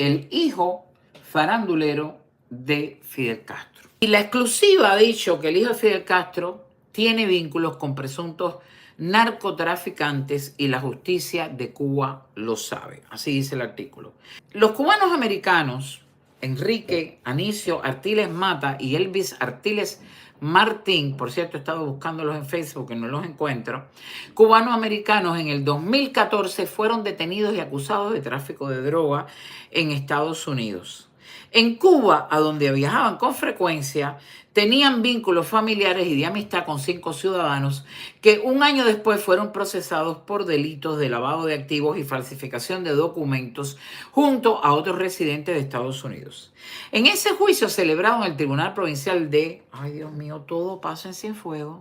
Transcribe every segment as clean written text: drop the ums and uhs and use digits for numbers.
el hijo farandulero de Fidel Castro. Y la exclusiva ha dicho que el hijo de Fidel Castro tiene vínculos con presuntos narcotraficantes y la justicia de Cuba lo sabe. Así dice el artículo. Los cubanos americanos, Enrique Anicio Artiles Mata y Elvis Artiles Martín, por cierto, he estado buscándolos en Facebook y no los encuentro, cubano-americanos en el 2014 fueron detenidos y acusados de tráfico de droga en Estados Unidos. En Cuba, a donde viajaban con frecuencia, tenían vínculos familiares y de amistad con 5 ciudadanos que un año después fueron procesados por delitos de lavado de activos y falsificación de documentos junto a otros residentes de Estados Unidos. En ese juicio celebrado en el Tribunal Provincial de... Ay, Dios mío, todo pasa en Cienfuegos.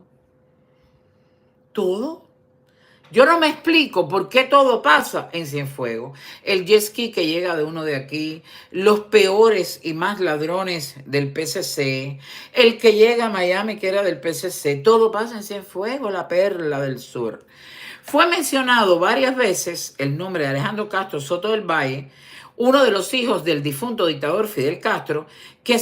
¿Todo? Yo no me explico por qué todo pasa en Cienfuegos. El jet ski que llega de uno de aquí, los peores y más ladrones del PCC, el que llega a Miami que era del PCC, todo pasa en Cienfuegos, la perla del sur. Fue mencionado varias veces el nombre de Alejandro Castro Soto del Valle, uno de los hijos del difunto dictador Fidel Castro, que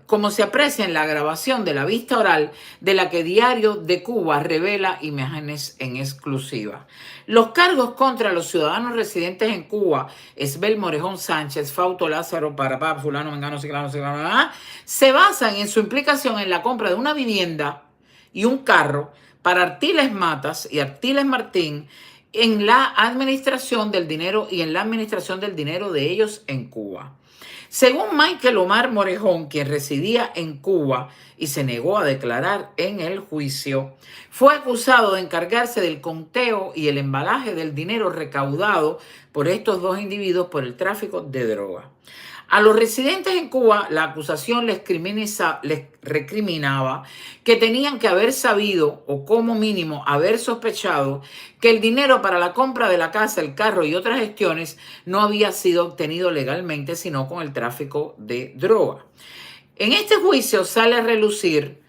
como se aprecia en la grabación de la vista oral de la que Diario de Cuba revela imágenes en exclusiva. Los cargos contra los ciudadanos residentes en Cuba, Esbel Morejón Sánchez, Fausto Lázaro, Parapá, fulano, mengano, ciclano, se basan en su implicación en la compra de una vivienda y un carro para Artiles Matas y Artiles Martín en la administración del dinero y en la administración del dinero de ellos en Cuba. Según Michael Omar Morejón, quien residía en Cuba y se negó a declarar en el juicio, fue acusado de encargarse del conteo y el embalaje del dinero recaudado por estos dos individuos por el tráfico de droga. A los residentes en Cuba, la acusación les recriminaba que tenían que haber sabido, o como mínimo haber sospechado, que el dinero para la compra de la casa, el carro y otras gestiones no había sido obtenido legalmente, sino con el tráfico de droga. En este juicio sale a relucir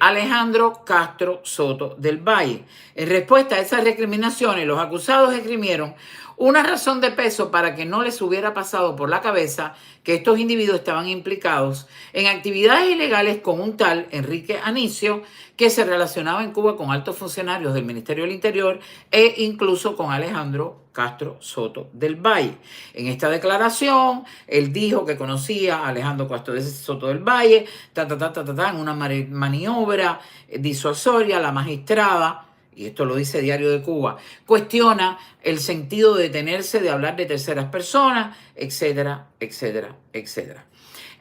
Alejandro Castro Soto del Valle. En respuesta a esas recriminaciones, los acusados esgrimieron una razón de peso para que no les hubiera pasado por la cabeza que estos individuos estaban implicados en actividades ilegales con un tal Enrique Anicio, que se relacionaba en Cuba con altos funcionarios del Ministerio del Interior e incluso con Alejandro Castro Soto del Valle. En esta declaración, él dijo que conocía a Alejandro Castro Soto del Valle, en una maniobra disuasoria, la magistrada, y esto lo dice Diario de Cuba, cuestiona el sentido de detenerse de hablar de terceras personas, etcétera, etcétera, etcétera.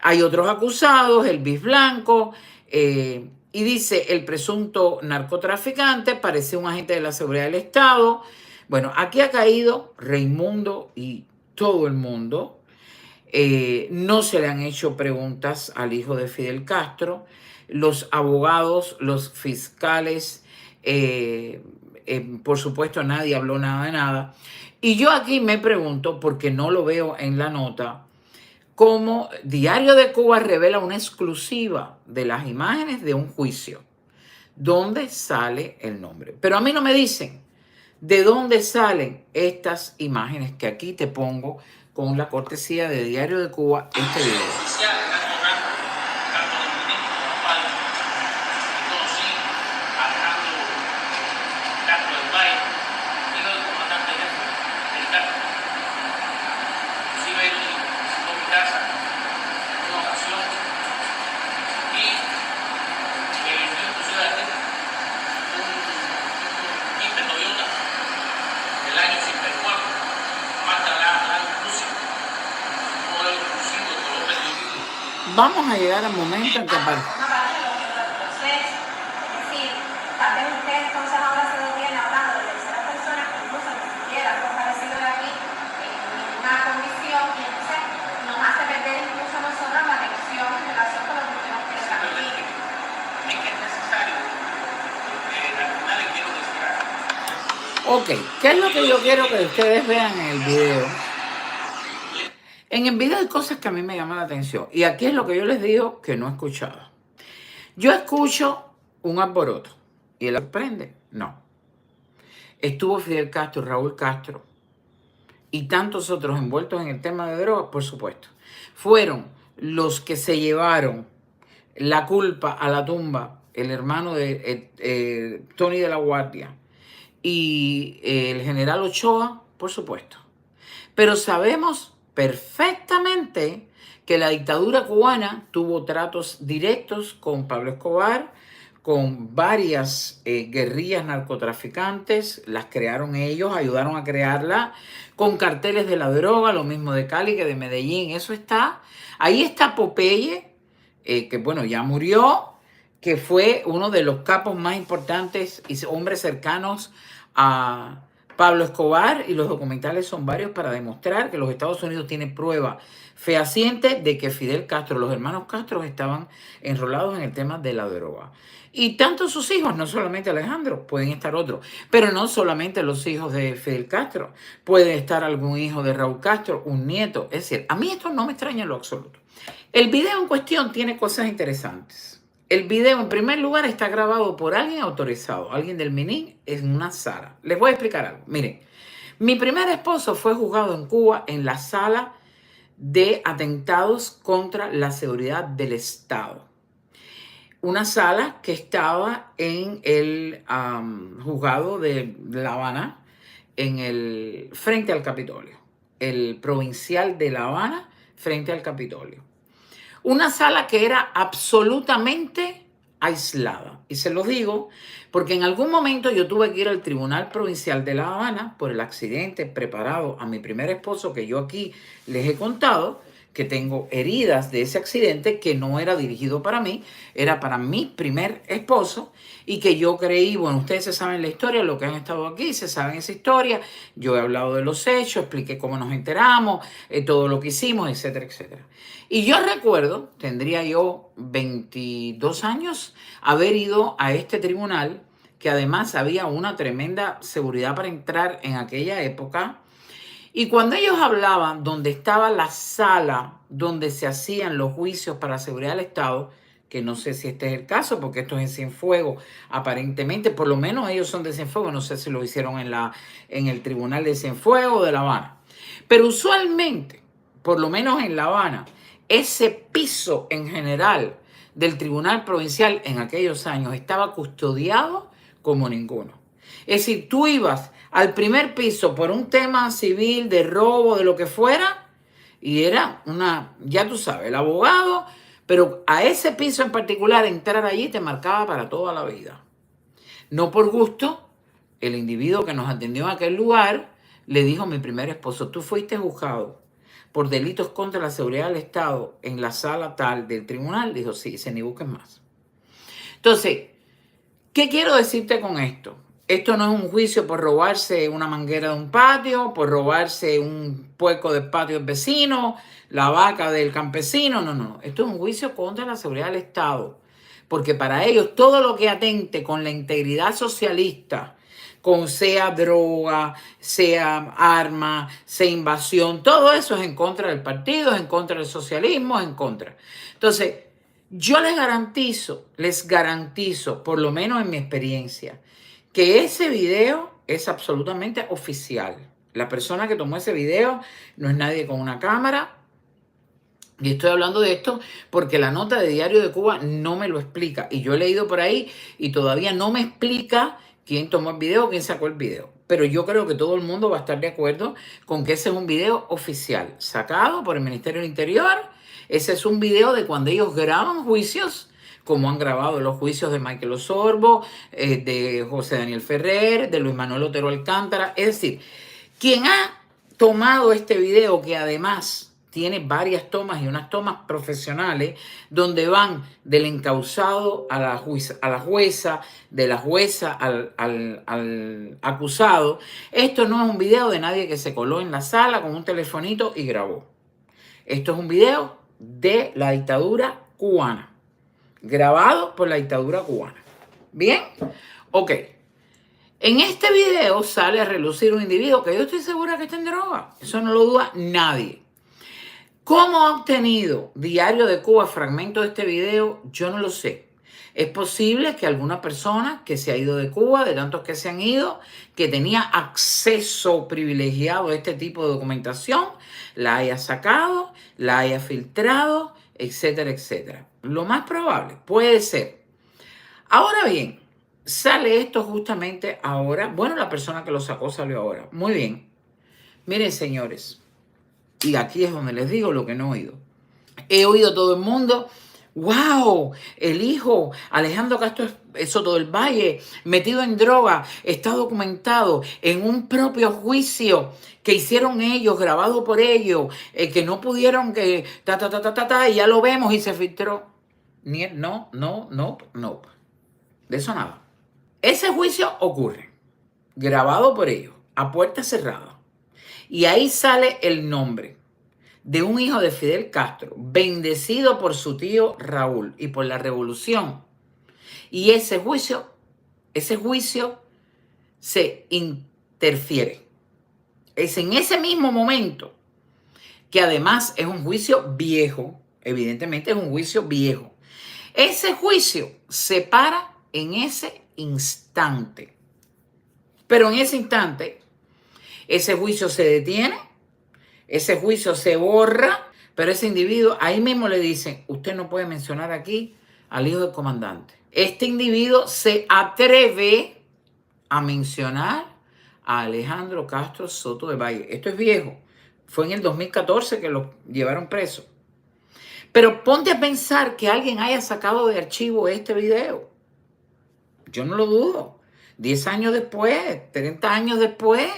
Hay otros acusados, Elvis Blanco, y dice el presunto narcotraficante, parece un agente de la seguridad del Estado. Bueno, aquí ha caído Raimundo y todo el mundo. No se le han hecho preguntas al hijo de Fidel Castro. Los abogados, los fiscales, por supuesto nadie habló nada de nada. Y yo aquí me pregunto, porque no lo veo en la nota, cómo Diario de Cuba revela una exclusiva de las imágenes de un juicio donde sale el nombre. Pero a mí no me dicen de dónde salen estas imágenes que aquí te pongo con la cortesía de Diario de Cuba este video. Vamos a llegar al momento en que Ok, ¿qué es lo que yo quiero que ustedes vean en el video? En el video hay cosas que a mí me llaman la atención. Y aquí es lo que yo les digo que no he escuchado. Yo escucho un alboroto. ¿Y él aprende? No. Estuvo Fidel Castro, Raúl Castro, y tantos otros envueltos en el tema de drogas, por supuesto, fueron los que se llevaron la culpa a la tumba, el hermano de Tony de la Guardia y el general Ochoa, por supuesto. Pero sabemos perfectamente que la dictadura cubana tuvo tratos directos con Pablo Escobar, con varias guerrillas narcotraficantes, las crearon ellos, ayudaron a crearla, con carteles de la droga, lo mismo de Cali que de Medellín, eso está. Ahí está Popeye, que bueno, ya murió, que fue uno de los capos más importantes y hombres cercanos a Pablo Escobar, y los documentales son varios para demostrar que los Estados Unidos tienen prueba fehaciente de que Fidel Castro, los hermanos Castro, estaban enrolados en el tema de la droga. Y tanto sus hijos, no solamente Alejandro, pueden estar otros, pero no solamente los hijos de Fidel Castro, puede estar algún hijo de Raúl Castro, un nieto. Es decir, a mí esto no me extraña en lo absoluto. El video en cuestión tiene cosas interesantes. El video, en primer lugar, está grabado por alguien autorizado, alguien del MININ, en una sala. Les voy a explicar algo. Miren, mi primer esposo fue juzgado en Cuba en la sala de atentados contra la seguridad del Estado. Una sala que estaba en el juzgado de La Habana, frente al Capitolio. El provincial de La Habana, frente al Capitolio. Una sala que era absolutamente aislada. Y se los digo porque en algún momento yo tuve que ir al Tribunal Provincial de La Habana por el accidente preparado a mi primer esposo, que yo aquí les he contado, que tengo heridas de ese accidente que no era dirigido para mí, era para mi primer esposo, y que yo creí, bueno, ustedes se saben la historia, lo que han estado aquí, se saben esa historia, yo he hablado de los hechos, expliqué cómo nos enteramos, todo lo que hicimos, etcétera, etcétera. Y yo recuerdo, tendría yo 22 años, haber ido a este tribunal, que además había una tremenda seguridad para entrar en aquella época. Y cuando ellos hablaban donde estaba la sala donde se hacían los juicios para la seguridad del Estado, que no sé si este es el caso, porque esto es en Cienfuegos, aparentemente, por lo menos ellos son de Cienfuegos, no sé si lo hicieron en el tribunal de Cienfuegos o de La Habana. Pero usualmente, por lo menos en La Habana, ese piso en general del tribunal provincial en aquellos años estaba custodiado como ninguno. Es decir, tú ibas al primer piso por un tema civil, de robo, de lo que fuera, y era ya tú sabes, el abogado, pero a ese piso en particular, entrar allí te marcaba para toda la vida. No por gusto, el individuo que nos atendió en aquel lugar le dijo a mi primer esposo: tú fuiste juzgado por delitos contra la seguridad del Estado en la sala tal del tribunal. Dijo: sí, ni busques más. Entonces, ¿qué quiero decirte con esto? Esto no es un juicio por robarse una manguera de un patio, por robarse un puerco del patio del vecino, la vaca del campesino. No, no. Esto es un juicio contra la seguridad del Estado. Porque para ellos todo lo que atente con la integridad socialista, con sea droga, sea arma, sea invasión, todo eso es en contra del partido, es en contra del socialismo, es en contra. Entonces, yo les garantizo, por lo menos en mi experiencia, que ese video es absolutamente oficial. La persona que tomó ese video no es nadie con una cámara. Y estoy hablando de esto porque la nota de Diario de Cuba no me lo explica. Y yo he leído por ahí y todavía no me explica quién tomó el video o quién sacó el video. Pero yo creo que todo el mundo va a estar de acuerdo con que ese es un video oficial, sacado por el Ministerio del Interior. Ese es un video de cuando ellos graban juicios, como han grabado los juicios de Michael Osorbo, de José Daniel Ferrer, de Luis Manuel Otero Alcántara. Es decir, quien ha tomado este video, que además tiene varias tomas y unas tomas profesionales, donde van del encausado a la jueza, de la jueza al acusado. Esto no es un video de nadie que se coló en la sala con un telefonito y grabó. Esto es un video de la dictadura cubana, grabado por la dictadura cubana. ¿Bien? Ok. En este video sale a relucir un individuo que yo estoy segura que está en droga. Eso no lo duda nadie. ¿Cómo ha obtenido Diario de Cuba fragmentos de este video? Yo no lo sé. Es posible que alguna persona que se ha ido de Cuba, de tantos que se han ido, que tenía acceso privilegiado a este tipo de documentación, la haya sacado, la haya filtrado, etcétera, etcétera. Lo más probable puede ser. Ahora bien, sale esto justamente ahora. Bueno, la persona que lo sacó salió ahora. Muy bien. Miren, señores, y aquí es donde les digo lo que no he oído. He oído todo el mundo, wow, el hijo Alejandro Castro Soto del Valle, metido en droga, está documentado en un propio juicio que hicieron ellos, grabado por ellos, que no pudieron, que y ya lo vemos y se filtró. No. De eso nada. Ese juicio ocurre, grabado por ellos, a puerta cerrada. Y ahí sale el nombre de un hijo de Fidel Castro, bendecido por su tío Raúl y por la revolución. Y ese juicio se interfiere. Es en ese mismo momento, que además es un juicio viejo, evidentemente es un juicio viejo. Ese juicio se para en ese instante. Pero en ese instante, ese juicio se detiene, ese juicio se borra, pero ese individuo, ahí mismo le dicen, usted no puede mencionar aquí al hijo del comandante. Este individuo se atreve a mencionar a Alejandro Castro Soto de Valle. Esto es viejo. Fue en el 2014 que lo llevaron preso. Pero ponte a pensar que alguien haya sacado de archivo este video. Yo no lo dudo. 10 años después, 30 años después,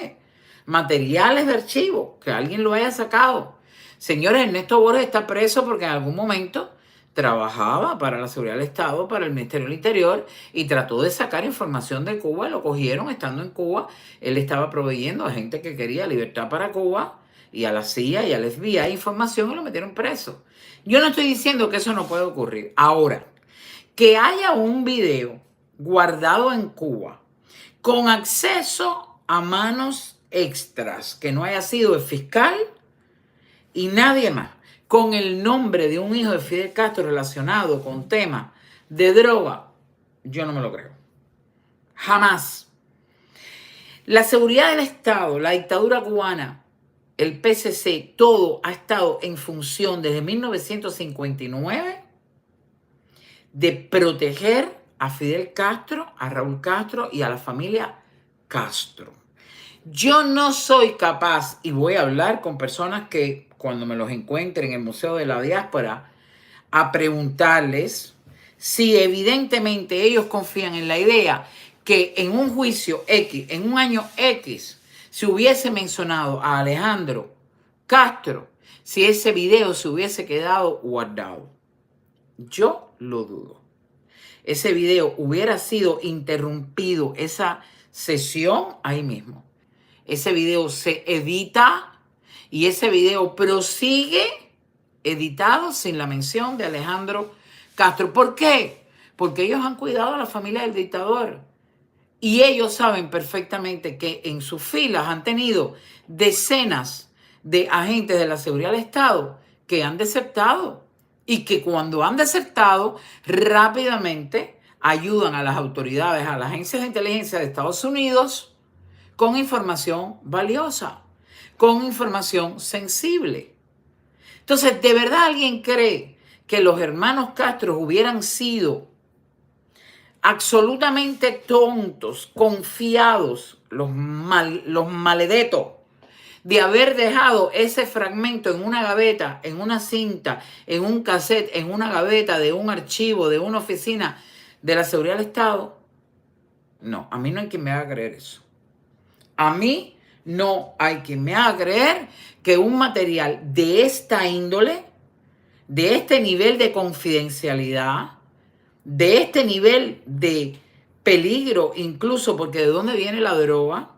materiales de archivo, que alguien lo haya sacado. Señores, Ernesto Borges está preso porque en algún momento trabajaba para la seguridad del Estado, para el Ministerio del Interior, y trató de sacar información de Cuba. Lo cogieron estando en Cuba. Él estaba proveyendo a gente que quería libertad para Cuba, y a la CIA y al FBI información, y lo metieron preso. Yo no estoy diciendo que eso no puede ocurrir. Ahora, que haya un video guardado en Cuba con acceso a manos extras, que no haya sido el fiscal y nadie más, con el nombre de un hijo de Fidel Castro relacionado con temas de droga, yo no me lo creo. Jamás. La seguridad del Estado, la dictadura cubana, el PCC, todo ha estado en función desde 1959 de proteger a Fidel Castro, a Raúl Castro y a la familia Castro. Yo no soy capaz, y voy a hablar con personas que cuando me los encuentre en el Museo de la Diáspora, a preguntarles si evidentemente ellos confían en la idea que en un juicio X, en un año X, se hubiese mencionado a Alejandro Castro, si ese video se hubiese quedado guardado. Yo lo dudo. Ese video hubiera sido interrumpido, esa sesión ahí mismo. Ese video se edita y ese video prosigue editado sin la mención de Alejandro Castro. ¿Por qué? Porque ellos han cuidado a la familia del dictador. Y ellos saben perfectamente que en sus filas han tenido decenas de agentes de la seguridad del Estado que han desertado. Y que cuando han desertado, rápidamente ayudan a las autoridades, a las agencias de inteligencia de Estados Unidos con información valiosa, con información sensible. Entonces, ¿de verdad alguien cree que los hermanos Castro hubieran sido absolutamente tontos, confiados, los maledetos, de haber dejado ese fragmento en una gaveta, en una cinta, en un cassette, en una gaveta de un archivo, de una oficina de la seguridad del Estado? No, a mí no hay quien me haga creer eso. A mí no hay quien me haga creer que un material de esta índole, de este nivel de confidencialidad, de este nivel de peligro, incluso porque de dónde viene la droga,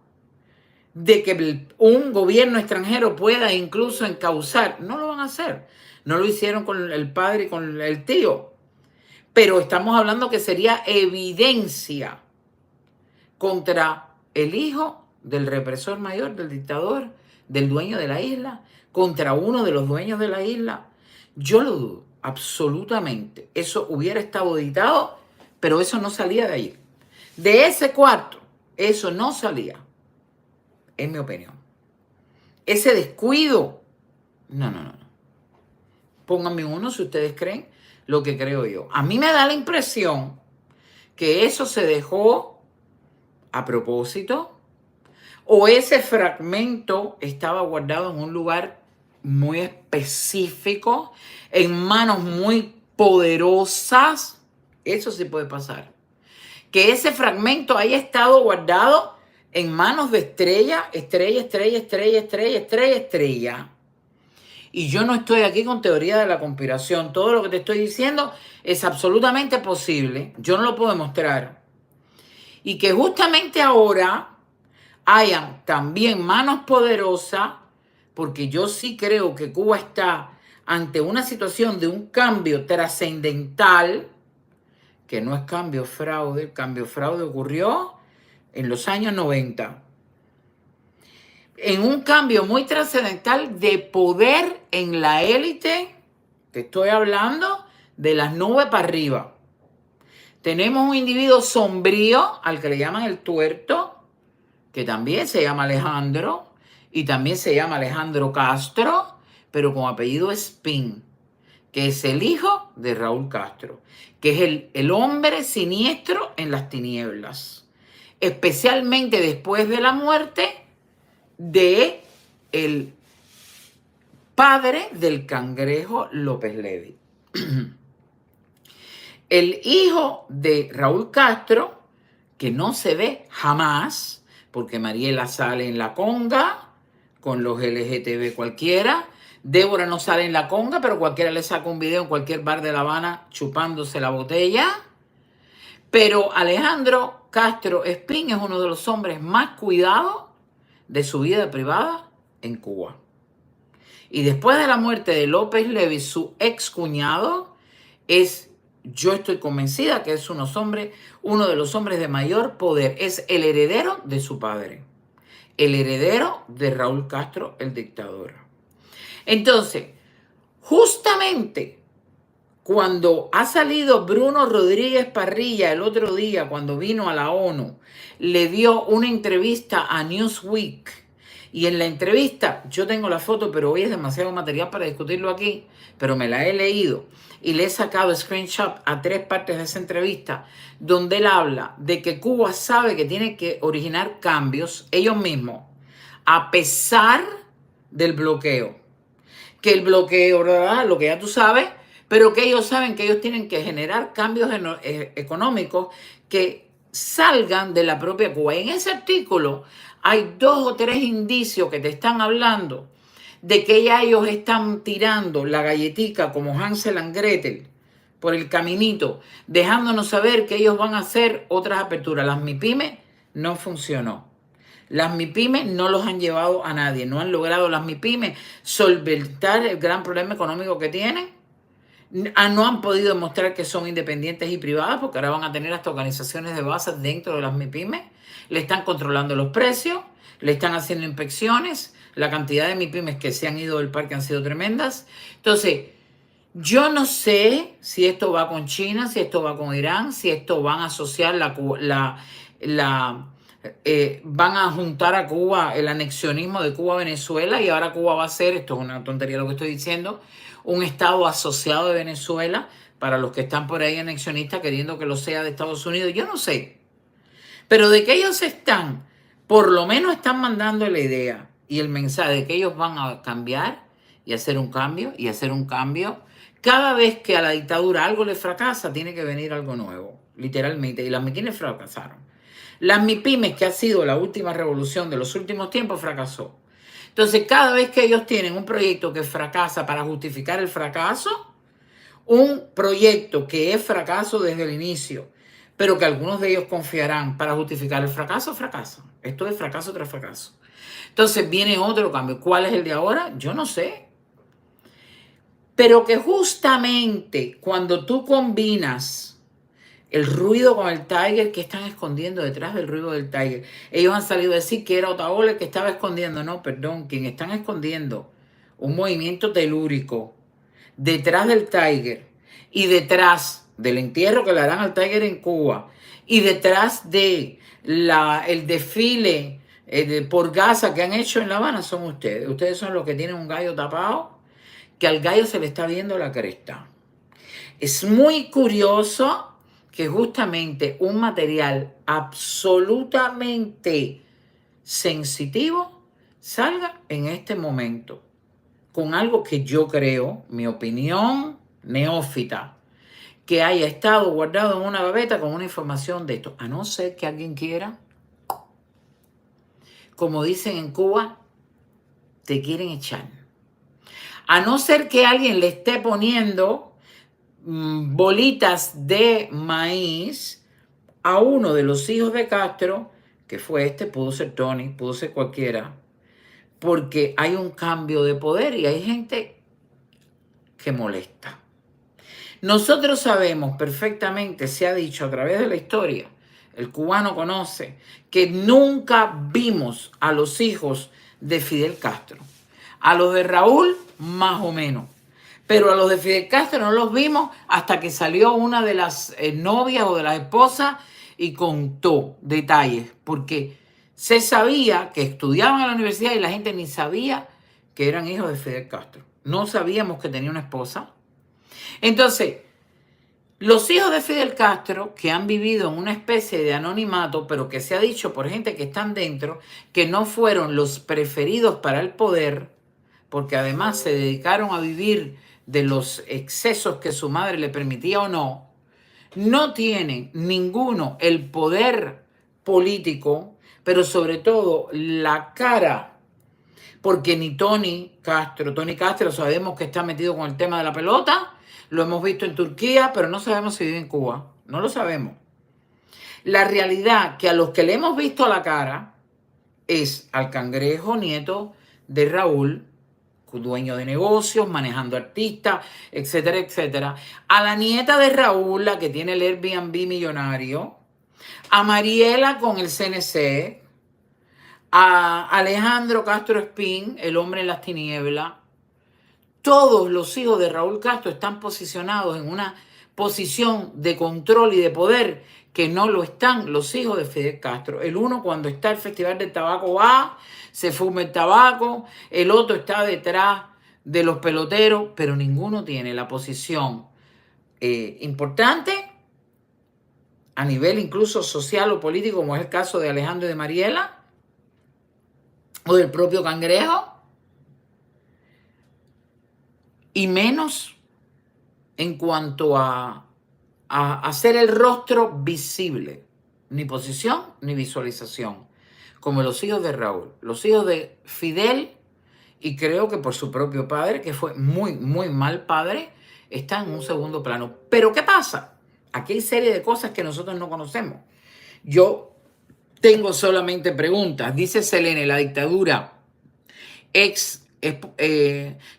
de que un gobierno extranjero pueda incluso encauzar, no lo van a hacer. No lo hicieron con el padre y con el tío. Pero estamos hablando que sería evidencia contra el hijo del represor mayor, del dictador, del dueño de la isla, contra uno de los dueños de la isla. Yo lo dudo, absolutamente. Eso hubiera estado editado Pero eso no salía de allí. De ese cuarto, eso no salía, en mi opinión. Ese descuido, no. Pónganme uno si ustedes creen lo que creo yo. A mí me da la impresión que eso se dejó a propósito, o ese fragmento estaba guardado en un lugar muy específico, en manos muy poderosas. Eso sí puede pasar. Que ese fragmento haya estado guardado en manos de estrella. Y yo no estoy aquí con teoría de la conspiración. Todo lo que te estoy diciendo es absolutamente posible. Yo no lo puedo demostrar. Y que justamente ahora hayan también manos poderosas, porque yo sí creo que Cuba está ante una situación de un cambio trascendental, que no es cambio fraude. El cambio fraude ocurrió en los años 90. En un cambio muy trascendental de poder en la élite, te estoy hablando de las nubes para arriba. Tenemos un individuo sombrío, al que le llaman el tuerto, que también se llama Alejandro, y también se llama Alejandro Castro, pero con apellido Espín, que es el hijo de Raúl Castro, que es el hombre siniestro en las tinieblas, especialmente después de la muerte de el padre del Cangrejo López Levi. El hijo de Raúl Castro, que no se ve jamás, porque Mariela sale en la conga con los LGTB cualquiera. Débora no sale en la conga, pero cualquiera le saca un video en cualquier bar de La Habana chupándose la botella. Pero Alejandro Castro Espín es uno de los hombres más cuidados de su vida privada en Cuba. Y después de la muerte de López Levi, su ex cuñado yo estoy convencida que es uno de los hombres de mayor poder. Es el heredero de su padre. El heredero de Raúl Castro, el dictador. Entonces, justamente cuando ha salido Bruno Rodríguez Parrilla el otro día, cuando vino a la ONU, le dio una entrevista a Newsweek. Y en la entrevista, yo tengo la foto, pero hoy es demasiado material para discutirlo aquí, pero me la he leído y le he sacado screenshot a 3 partes de esa entrevista, donde él habla de que Cuba sabe que tiene que originar cambios ellos mismos, a pesar del bloqueo. Que el bloqueo, ¿verdad? Lo que ya tú sabes, pero que ellos saben que ellos tienen que generar cambios económicos que salgan de la propia Cuba. Y en ese artículo hay 2 o 3 indicios que te están hablando de que ya ellos están tirando la galletica como Hansel and Gretel por el caminito, dejándonos saber que ellos van a hacer otras aperturas. Las MIPYME no funcionó. Las MIPYME no los han llevado a nadie. No han logrado las MIPYME solventar el gran problema económico que tienen. No han podido demostrar que son independientes y privadas, porque ahora van a tener hasta organizaciones de base dentro de las MIPYME. Le están controlando los precios, le están haciendo inspecciones. La cantidad de MIPYMEs que se han ido del parque han sido tremendas. Entonces, yo no sé si esto va con China, si esto va con Irán, si esto van a asociar van a juntar a Cuba el anexionismo de Cuba a Venezuela, y ahora Cuba va a ser, esto es una tontería lo que estoy diciendo, un estado asociado de Venezuela, para los que están por ahí anexionistas queriendo que lo sea de Estados Unidos. Yo no sé, pero de que ellos por lo menos están mandando la idea y el mensaje de que ellos van a cambiar y hacer un cambio y hacer un cambio. Cada vez que a la dictadura algo le fracasa, tiene que venir algo nuevo, literalmente. Y las MIPYMEs fracasaron. Las MIPYMEs, que ha sido la última revolución de los últimos tiempos, fracasó. Entonces, cada vez que ellos tienen un proyecto que fracasa para justificar el fracaso, un proyecto que es fracaso desde el inicio, pero que algunos de ellos confiarán para justificar el fracaso, fracasan. Esto es fracaso tras fracaso. Entonces viene otro cambio. ¿Cuál es el de ahora? Yo no sé. Pero que justamente cuando tú combinas el ruido con el Tiger, ¿qué están escondiendo detrás del ruido del Tiger? Ellos han salido a decir que era Otaola el que estaba escondiendo. No, perdón, quien están escondiendo un movimiento telúrico detrás del Tiger y detrás del entierro que le harán al Tiger en Cuba y detrás de el desfile por Gaza que han hecho en La Habana son ustedes. Ustedes son los que tienen un gallo tapado, que al gallo se le está viendo la cresta. Es muy curioso que justamente un material absolutamente sensitivo salga en este momento con algo que yo creo, mi opinión neófita, que haya estado guardado en una gaveta con una información de esto, a no ser que alguien quiera, como dicen en Cuba, te quieren echar. A no ser que alguien le esté poniendo bolitas de maíz a uno de los hijos de Castro, que fue pudo ser Tony, pudo ser cualquiera, porque hay un cambio de poder y hay gente que molesta. Nosotros sabemos perfectamente, se ha dicho a través de la historia, el cubano conoce, que nunca vimos a los hijos de Fidel Castro. A los de Raúl, más o menos. Pero a los de Fidel Castro no los vimos hasta que salió una de las novias o de las esposas y contó detalles, porque se sabía que estudiaban en la universidad y la gente ni sabía que eran hijos de Fidel Castro. No sabíamos que tenía una esposa. Entonces, los hijos de Fidel Castro, que han vivido en una especie de anonimato, pero que se ha dicho por gente que están dentro, que no fueron los preferidos para el poder, porque además se dedicaron a vivir de los excesos que su madre le permitía o no, no tienen ninguno el poder político, pero sobre todo la cara, porque ni Tony Castro sabemos que está metido con el tema de la pelota, lo hemos visto en Turquía, pero no sabemos si vive en Cuba, no lo sabemos. La realidad que a los que le hemos visto la cara es al cangrejo nieto de Raúl, dueño de negocios, manejando artistas, etcétera, etcétera. A la nieta de Raúl, la que tiene el Airbnb millonario. A Mariela con el CNC. A Alejandro Castro Espín, el hombre en las tinieblas. Todos los hijos de Raúl Castro están posicionados en una posición de control y de poder que no lo están los hijos de Fidel Castro. El uno, cuando está el Festival del Tabaco, va, se fuma el tabaco. El otro está detrás de los peloteros, pero ninguno tiene la posición importante a nivel incluso social o político, como es el caso de Alejandro y de Mariela, o del propio Cangrejo, y menos en cuanto a hacer el rostro visible, ni posición ni visualización, como los hijos de Raúl, los hijos de Fidel, y creo que por su propio padre, que fue muy, muy mal padre, están en un segundo plano. Pero ¿qué pasa? Aquí hay serie de cosas que nosotros no conocemos. Yo tengo solamente preguntas. Dice Selene, la dictadura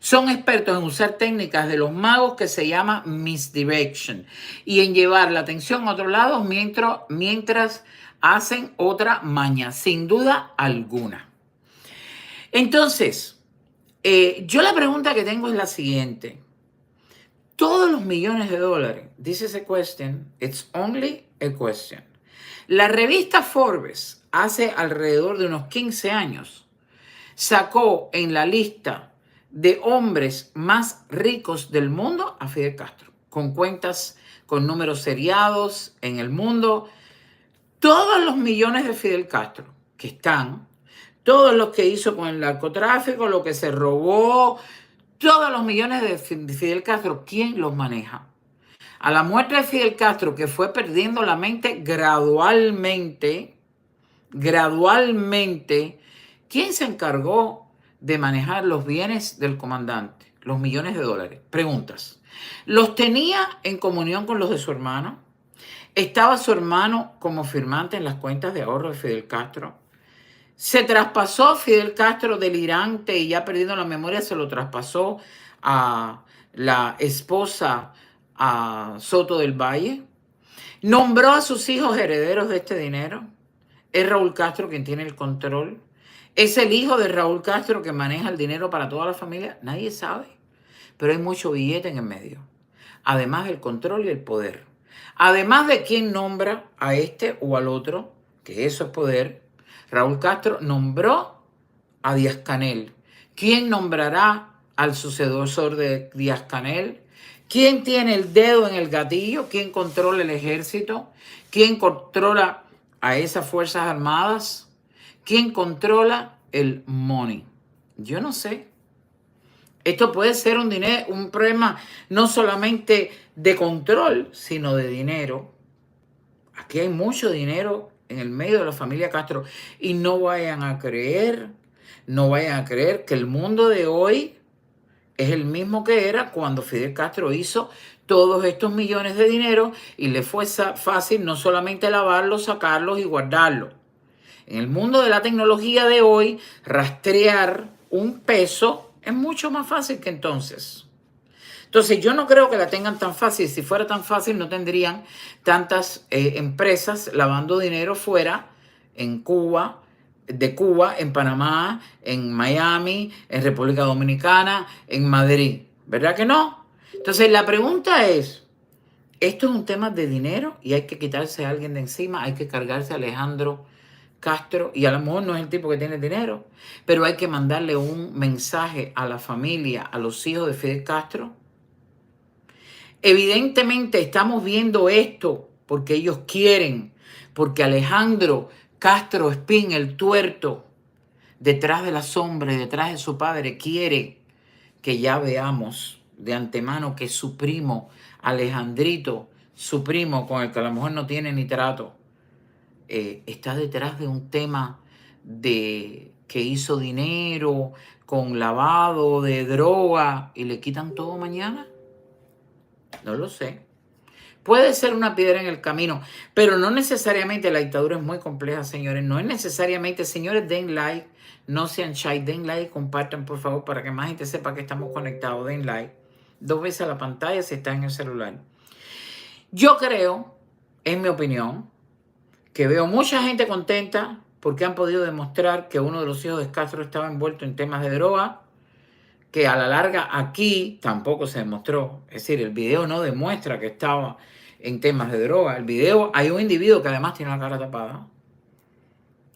son expertos en usar técnicas de los magos que se llama misdirection y en llevar la atención a otro lado mientras hacen otra maña, sin duda alguna. Entonces, yo la pregunta que tengo es la siguiente. Todos los millones de dólares, this is a question, it's only a question. La revista Forbes hace alrededor de unos 15 años sacó en la lista de hombres más ricos del mundo a Fidel Castro, con cuentas, con números seriados en el mundo. Todos los millones de Fidel Castro que están, todos los que hizo con el narcotráfico, lo que se robó, todos los millones de Fidel Castro, ¿quién los maneja? A la muerte de Fidel Castro, que fue perdiendo la mente gradualmente, ¿quién se encargó de manejar los bienes del comandante? Los millones de dólares. Preguntas. ¿Los tenía en comunión con los de su hermano? ¿Estaba su hermano como firmante en las cuentas de ahorro de Fidel Castro? ¿Se traspasó Fidel Castro delirante y ya perdiendo la memoria se lo traspasó a la esposa a Soto del Valle? ¿Nombró a sus hijos herederos de este dinero? ¿Es Raúl Castro quien tiene el control? ¿Es el hijo de Raúl Castro que maneja el dinero para toda la familia? Nadie sabe, pero hay mucho billete en el medio. además del control y el poder. Además de quién nombra a este o al otro, que eso es poder, Raúl Castro nombró a Díaz-Canel. ¿Quién nombrará al sucesor de Díaz-Canel? ¿Quién tiene el dedo en el gatillo? ¿Quién controla el ejército? ¿Quién controla a esas Fuerzas Armadas? ¿Quién controla el money? Yo no sé. Esto puede ser un problema no solamente de control, sino de dinero. Aquí hay mucho dinero en el medio de la familia Castro. Y no vayan a creer que el mundo de hoy es el mismo que era cuando Fidel Castro hizo todos estos millones de dinero y le fue fácil no solamente lavarlos, sacarlos y guardarlos. En el mundo de la tecnología de hoy, rastrear un peso es mucho más fácil que entonces. Entonces, yo no creo que la tengan tan fácil. Si fuera tan fácil, no tendrían tantas empresas lavando dinero fuera, en Cuba, de Cuba, en Panamá, en Miami, en República Dominicana, en Madrid. ¿Verdad que no? Entonces, la pregunta es, ¿esto es un tema de dinero y hay que quitarse a alguien de encima? ¿Hay que cargarse a Alejandro Castro? Y a lo mejor no es el tipo que tiene dinero, pero hay que mandarle un mensaje a la familia, a los hijos de Fidel Castro. Evidentemente estamos viendo esto porque ellos quieren, porque Alejandro Castro Espín, el tuerto, detrás de la sombra y detrás de su padre, quiere que ya veamos de antemano que su primo, Alejandrito, su primo con el que a lo mejor no tiene ni trato, está detrás de un tema de que hizo dinero con lavado de droga y le quitan todo mañana. No lo sé. Puede ser una piedra en el camino, pero no necesariamente. La dictadura es muy compleja, señores. No es necesariamente, señores, den like, no sean shy, den like, compartan por favor para que más gente sepa que estamos conectados. Den like 2 veces a la pantalla si está en el celular. Yo creo, en mi opinión, que veo mucha gente contenta porque han podido demostrar que uno de los hijos de Castro estaba envuelto en temas de droga, que a la larga aquí tampoco se demostró. Es decir, el video no demuestra que estaba en temas de droga. El video, hay un individuo que además tiene la cara tapada.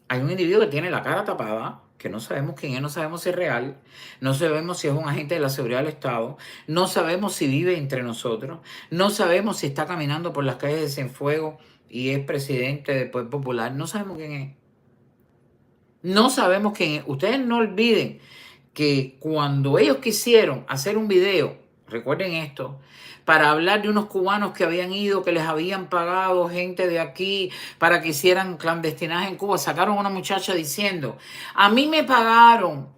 Hay un individuo que tiene la cara tapada, que no sabemos quién es, no sabemos si es real, no sabemos si es un agente de la seguridad del Estado, no sabemos si vive entre nosotros, no sabemos si está caminando por las calles de Cienfuegos y es presidente del Poder Popular, no sabemos quién es. No sabemos quién es. Ustedes no olviden que cuando ellos quisieron hacer un video, recuerden esto, para hablar de unos cubanos que habían ido, que les habían pagado gente de aquí para que hicieran clandestinaje en Cuba, sacaron a una muchacha diciendo, a mí me pagaron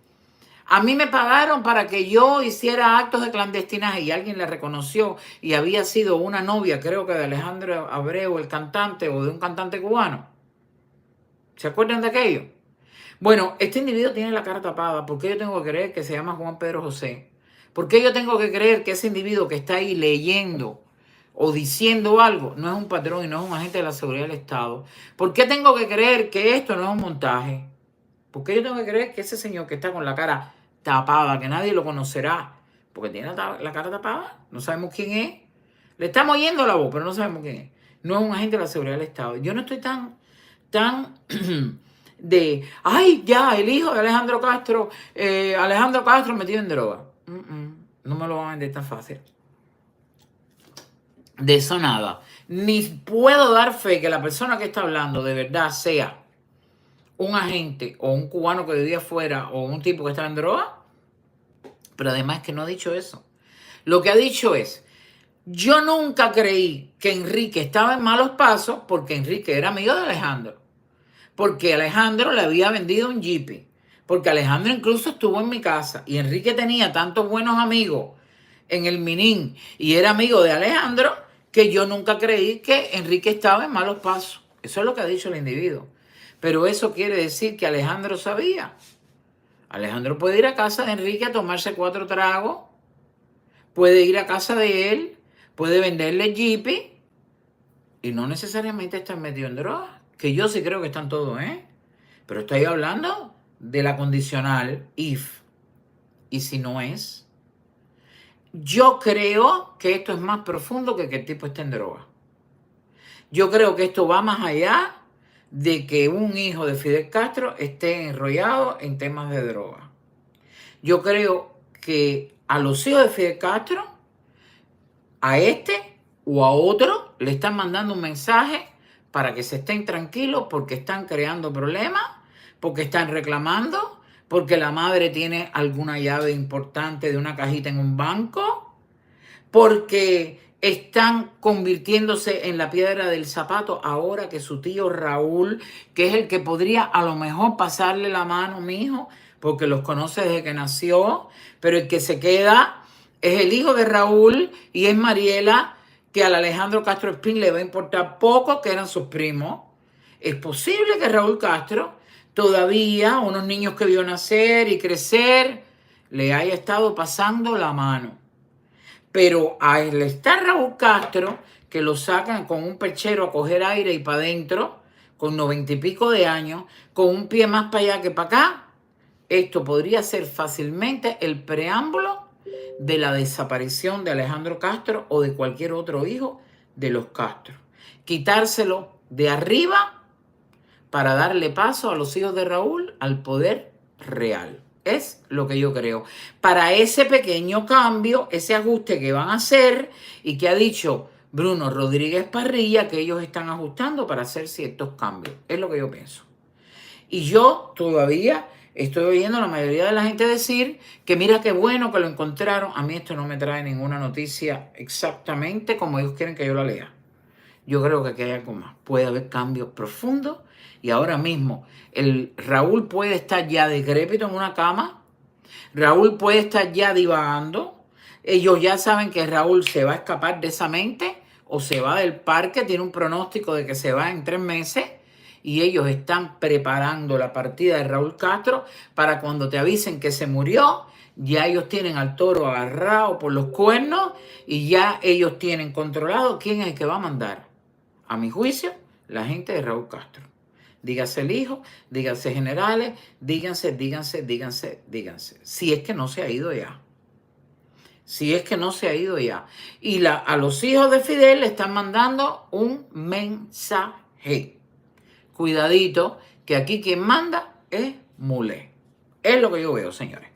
para que yo hiciera actos de clandestinaje, y alguien le reconoció y había sido una novia, creo que de Alejandro Abreu, el cantante, o de un cantante cubano. ¿Se acuerdan de aquello? Bueno, este individuo tiene la cara tapada. ¿Por qué yo tengo que creer que se llama Juan Pedro José? ¿Por qué yo tengo que creer que ese individuo que está ahí leyendo o diciendo algo no es un patrón y no es un agente de la seguridad del Estado? ¿Por qué tengo que creer que esto no es un montaje? ¿Por qué yo tengo que creer que ese señor que está con la cara tapada, que nadie lo conocerá, porque tiene la cara tapada, no sabemos quién es? Le estamos oyendo la voz, pero no sabemos quién es. No es un agente de la seguridad del Estado. Yo no estoy tan de, ay, ya, el hijo de Alejandro Castro metido en droga. No me lo van a vender tan fácil. De eso nada. Ni puedo dar fe que la persona que está hablando de verdad sea un agente o un cubano que vivía afuera o un tipo que estaba en droga. Pero además que no ha dicho eso. Lo que ha dicho es, yo nunca creí que Enrique estaba en malos pasos porque Enrique era amigo de Alejandro. Porque Alejandro le había vendido un Jeep. Porque Alejandro incluso estuvo en mi casa. Y Enrique tenía tantos buenos amigos en el Minin y era amigo de Alejandro que yo nunca creí que Enrique estaba en malos pasos. Eso es lo que ha dicho el individuo. Pero eso quiere decir que Alejandro sabía. Alejandro puede ir a casa de Enrique a tomarse 4 tragos. Puede ir a casa de él. Puede venderle Jeep. Y no necesariamente estar metido en drogas. Que yo sí creo que están todos, ¿eh? Pero estoy hablando de la condicional if. ¿Y si no es? Yo creo que esto es más profundo que el tipo esté en droga. Yo creo que esto va más allá de que un hijo de Fidel Castro esté enrollado en temas de droga. Yo creo que a los hijos de Fidel Castro, a este o a otro, le están mandando un mensaje para que se estén tranquilos porque están creando problemas, porque están reclamando, porque la madre tiene alguna llave importante de una cajita en un banco, porque están convirtiéndose en la piedra del zapato ahora que su tío Raúl, que es el que podría a lo mejor pasarle la mano, mijo, porque los conoce desde que nació, pero el que se queda es el hijo de Raúl y es Mariela, que al Alejandro Castro Espín le va a importar poco, que eran sus primos. Es posible que Raúl Castro todavía, unos niños que vio nacer y crecer, le haya estado pasando la mano. Pero al estar Raúl Castro, que lo sacan con un perchero a coger aire y para adentro, con 90 y pico de años, con un pie más para allá que para acá, esto podría ser fácilmente el preámbulo de la desaparición de Alejandro Castro o de cualquier otro hijo de los Castro. Quitárselo de arriba para darle paso a los hijos de Raúl al poder real. Es lo que yo creo. Para ese pequeño cambio, ese ajuste que van a hacer y que ha dicho Bruno Rodríguez Parrilla que ellos están ajustando para hacer ciertos cambios. Es lo que yo pienso. Y yo todavía estoy oyendo a la mayoría de la gente decir que mira qué bueno que lo encontraron. A mí esto no me trae ninguna noticia exactamente como ellos quieren que yo la lea. Yo creo que aquí hay algo más. Puede haber cambios profundos y ahora mismo el Raúl puede estar ya decrépito en una cama. Raúl puede estar ya divagando. Ellos ya saben que Raúl se va a escapar de esa mente o se va del parque. Tiene un pronóstico de que se va en 3 meses. Y ellos están preparando la partida de Raúl Castro para cuando te avisen que se murió, ya ellos tienen al toro agarrado por los cuernos y ya ellos tienen controlado quién es el que va a mandar. A mi juicio, la gente de Raúl Castro. Dígase el hijo, díganse generales, díganse. Si es que no se ha ido ya. Si es que no se ha ido ya. Y a los hijos de Fidel le están mandando un mensaje. Cuidadito, que aquí quien manda es Mulé. Es lo que yo veo, señores.